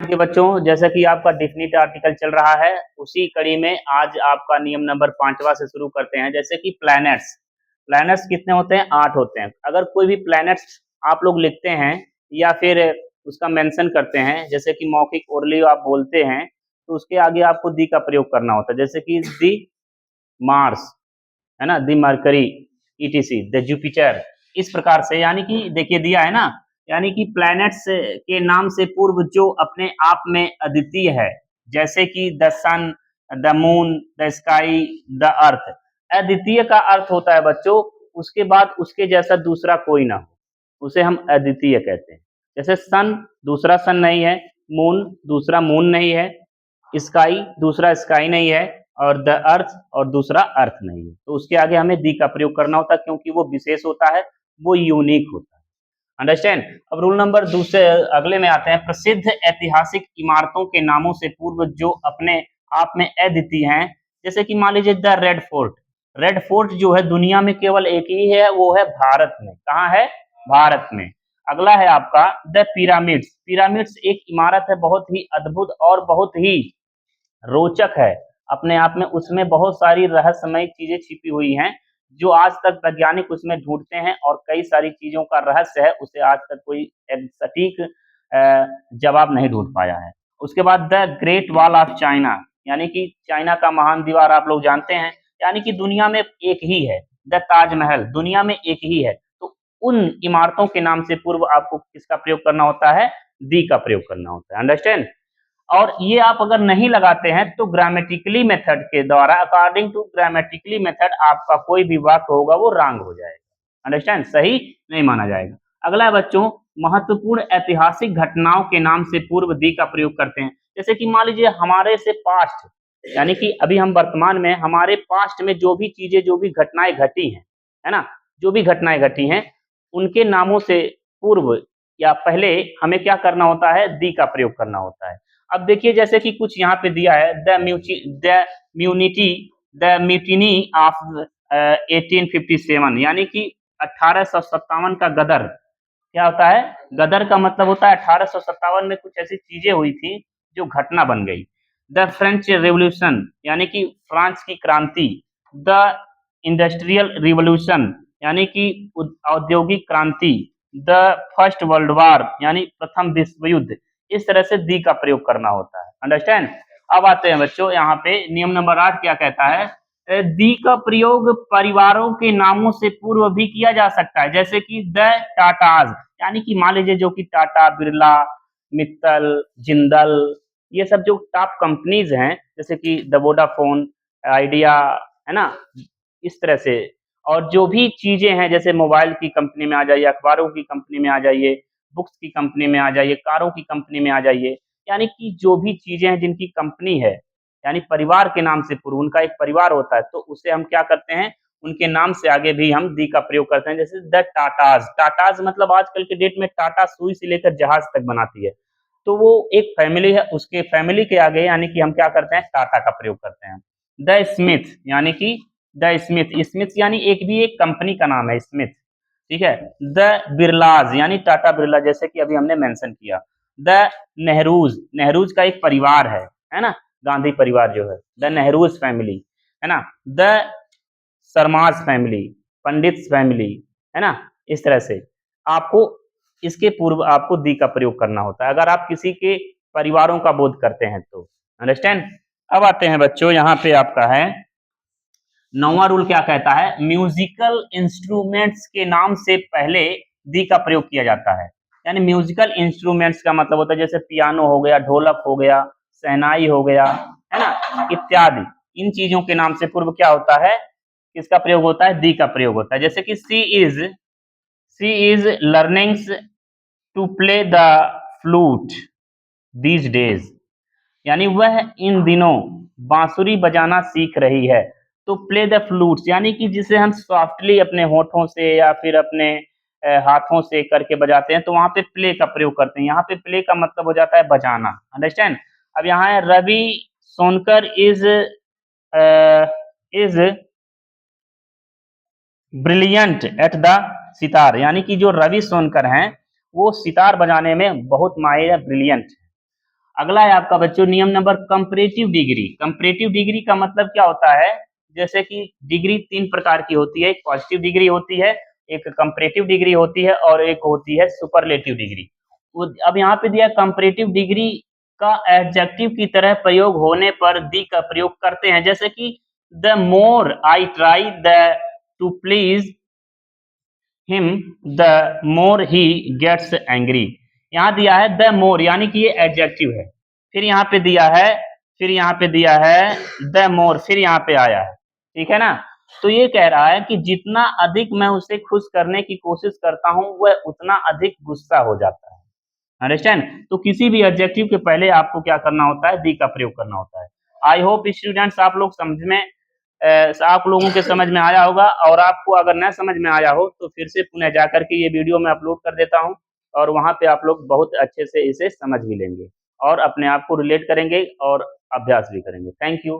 कि बच्चों जैसा कि आपका डिफिनिट आर्टिकल चल रहा है, उसी कड़ी में आज आपका नियम नंबर 5वां से शुरू करते हैं। जैसे कि प्लैनेट्स, प्लैनेट्स कितने होते हैं? 8 होते हैं। अगर कोई भी प्लैनेट्स आप लोग लिखते हैं या फिर उसका मेंशन करते हैं, जैसे कि मौखिक ओरली आप बोलते हैं, तो उसके आगे आपको दी का प्रयोग करना होता है। जैसे कि दी मार्स, है ना, दी मरकरी, ईटीसी, द जुपिटर, इस प्रकार से। यानी कि देखिए दिया है ना, यानी कि प्लैनेट्स के नाम से पूर्व जो अपने आप में अद्वितीय है, जैसे कि the sun, the moon, the sky, the earth. अद्वितीय का अर्थ होता है बच्चों, उसके बाद उसके जैसा दूसरा कोई ना हो, उसे हम अद्वितीय कहते हैं। जैसे सन, दूसरा सन नहीं है, मून, दूसरा मून नहीं है, स्काई, दूसरा स्काई नहीं है, और द अर्थ, और दूसरा अर्थ नहीं है। तो उसके आगे हमें दी का प्रयोग करना होता है, क्योंकि वो विशेष होता है, वो यूनिक होता है। अंडरस्टैंड? अब रूल नंबर दूसरे अगले में आते हैं। प्रसिद्ध ऐतिहासिक इमारतों के नामों से पूर्व जो अपने आप में अद्वितीय हैं, जैसे कि मान लीजिए the red fort. Red fort जो है दुनिया में केवल एक ही है, वो है भारत में। कहाँ है? भारत में। अगला है आपका द पिरामिड्स। पिरामिड्स एक इमारत है, बहुत ही अद्भुत और बहुत ही रोचक है अपने आप में। उसमें बहुत सारी रहस्यमय चीजें छिपी हुई हैं, जो आज तक वैज्ञानिक उसमें ढूंढते हैं, और कई सारी चीजों का रहस्य है, उसे आज तक कोई सटीक जवाब नहीं ढूंढ पाया है। उसके बाद the great wall of China, यानी कि चाइना का महान दीवार आप लोग जानते हैं, यानी कि दुनिया में एक ही है। द ताजमहल दुनिया में एक ही है। तो उन इमारतों के नाम से पूर्व आपको किसका प्रयोग करना होता है? दी का प्रयोग करना होता है। अंडरस्टैंड? और ये आप अगर नहीं लगाते हैं तो ग्रामेटिकली मेथड के द्वारा, अकॉर्डिंग टू ग्रामेटिकली मेथड, आपका कोई भी वाक्य होगा वो रॉन्ग हो जाएगा। अंडरस्टैंड? सही नहीं माना जाएगा। अगला है बच्चों, महत्वपूर्ण ऐतिहासिक घटनाओं के नाम से पूर्व दी का प्रयोग करते हैं। जैसे कि मान लीजिए हमारे से पास्ट, यानी कि अभी हम वर्तमान में, हमारे पास्ट में जो भी चीजें, जो भी घटनाएं घटी हैं, है ना, जो भी घटनाएं घटी हैं, उनके नामों से पूर्व या पहले हमें क्या करना होता है? दी का प्रयोग करना होता है। अब देखिए जैसे कि कुछ यहाँ पे दिया है, म्यूनिटी द म्यूटिनी ऑफ 1857, यानी कि 1857 का गदर। क्या होता है? गदर का मतलब होता है 1857 में कुछ ऐसी चीजें हुई थी जो घटना बन गई। द फ्रेंच रेवोल्यूशन, यानी कि फ्रांस की क्रांति। द इंडस्ट्रियल रिवोल्यूशन, यानी कि औद्योगिक क्रांति। द फर्स्ट वर्ल्ड वार, यानी प्रथम विश्व युद्ध। इस तरह से दी का प्रयोग करना होता है। अंडरस्टैंड? अब आते हैं बच्चों यहाँ पे नियम नंबर 8 क्या कहता है? दी का प्रयोग परिवारों के नामों से पूर्व भी किया जा सकता है। जैसे कि द टाटाज, यानी कि मान लीजिए जो कि टाटा, बिरला, मित्तल, जिंदल, ये सब जो टॉप कंपनीज हैं, जैसे कि द वोडाफोन, आइडिया, है ना, इस तरह से। और जो भी चीजें हैं, जैसे मोबाइल की कंपनी में आ जाइए, अखबारों की कंपनी में आ जाइए, बुक्स की कंपनी में आ जाइए, कारों की कंपनी में आ जाइए, यानी कि जो भी चीजें हैं जिनकी कंपनी है, यानी परिवार के नाम से पूर्व, उनका एक परिवार होता है, तो उसे हम क्या करते हैं? उनके नाम से आगे भी हम दी का प्रयोग करते हैं। जैसे द टाटाज। टाटाज मतलब आजकल के डेट में टाटा सुई से लेकर जहाज तक बनाती है, तो वो एक फैमिली है, उसके फैमिली के आगे यानी कि हम क्या करते हैं? टाटा का प्रयोग करते हैं। द स्मिथ, यानी कि द स्मिथ, स्मिथ यानी एक भी एक कंपनी का नाम है, स्मिथ। ठीक है। द बिरलाज, यानी टाटा बिरला, जैसे कि अभी हमने मेंशन किया। द नेहरूज, नेहरूज का एक परिवार है ना, गांधी परिवार जो है, द नेहरूज फैमिली, है ना। The Sharma's family, Pandit family, है ना। इस तरह से आपको इसके पूर्व आपको दी का प्रयोग करना होता है, अगर आप किसी के परिवारों का बोध करते हैं तो। अंडरस्टैंड? अब आते हैं बच्चों यहाँ पे आपका है 9वां रूल क्या कहता है? म्यूजिकल इंस्ट्रूमेंट्स के नाम से पहले दी का प्रयोग किया जाता है। यानी म्यूजिकल इंस्ट्रूमेंट्स का मतलब होता है जैसे पियानो हो गया, ढोलक हो गया, शहनाई हो गया, है ना, इत्यादि। इन चीजों के नाम से पूर्व क्या होता है? किसका प्रयोग होता है? दी का प्रयोग होता है। जैसे कि she is learning to play the flute these days, यानी वह इन दिनों बांसुरी बजाना सीख रही है। तो प्ले द फ्लूट्स, यानी कि जिसे हम सॉफ्टली अपने होठों से या फिर अपने हाथों से करके बजाते हैं, तो वहां पे प्ले का प्रयोग करते हैं। यहाँ पे प्ले का मतलब हो जाता है बजाना। अंडरस्टैंड? अब यहाँ है Ravi Sonkar is brilliant at the sitar, यानी कि जो रवि सोनकर हैं वो सितार बजाने में बहुत माहिर है, ब्रिलियंट। अगला है आपका बच्चों नियम number comparative degree. Comparative degree का मतलब क्या होता है, जैसे कि डिग्री 3 प्रकार की होती है, एक पॉजिटिव डिग्री होती है, एक कंपैरेटिव डिग्री होती है और एक होती है सुपरलेटिव डिग्री। अब यहाँ पे दिया कंपैरेटिव डिग्री का एडजेक्टिव की तरह प्रयोग होने पर दी का प्रयोग करते हैं, जैसे कि the more I try the to please him the more he gets angry. यहाँ दिया है द मोर, यानी कि ये एडजेक्टिव है। फिर यहाँ पे दिया है, द मोर, फिर यहाँ पे आया है, ठीक है ना। तो ये कह रहा है कि जितना अधिक मैं उसे खुश करने की कोशिश करता हूँ वह उतना अधिक गुस्सा हो जाता है। अंडरस्टैंड। तो किसी भी एडजेक्टिव के पहले आपको क्या करना होता है, दी का प्रयोग करना होता है। आई होप स्टूडेंट्स आप लोग समझ में आप लोगों के समझ में आया होगा, और आपको अगर न समझ में आया हो तो फिर से पुनः जाकर के ये वीडियो मैं अपलोड कर देता हूँ, और वहाँ पे आप लोग बहुत अच्छे से इसे समझ भी लेंगे और अपने आप को रिलेट करेंगे और अभ्यास भी करेंगे। Thank you.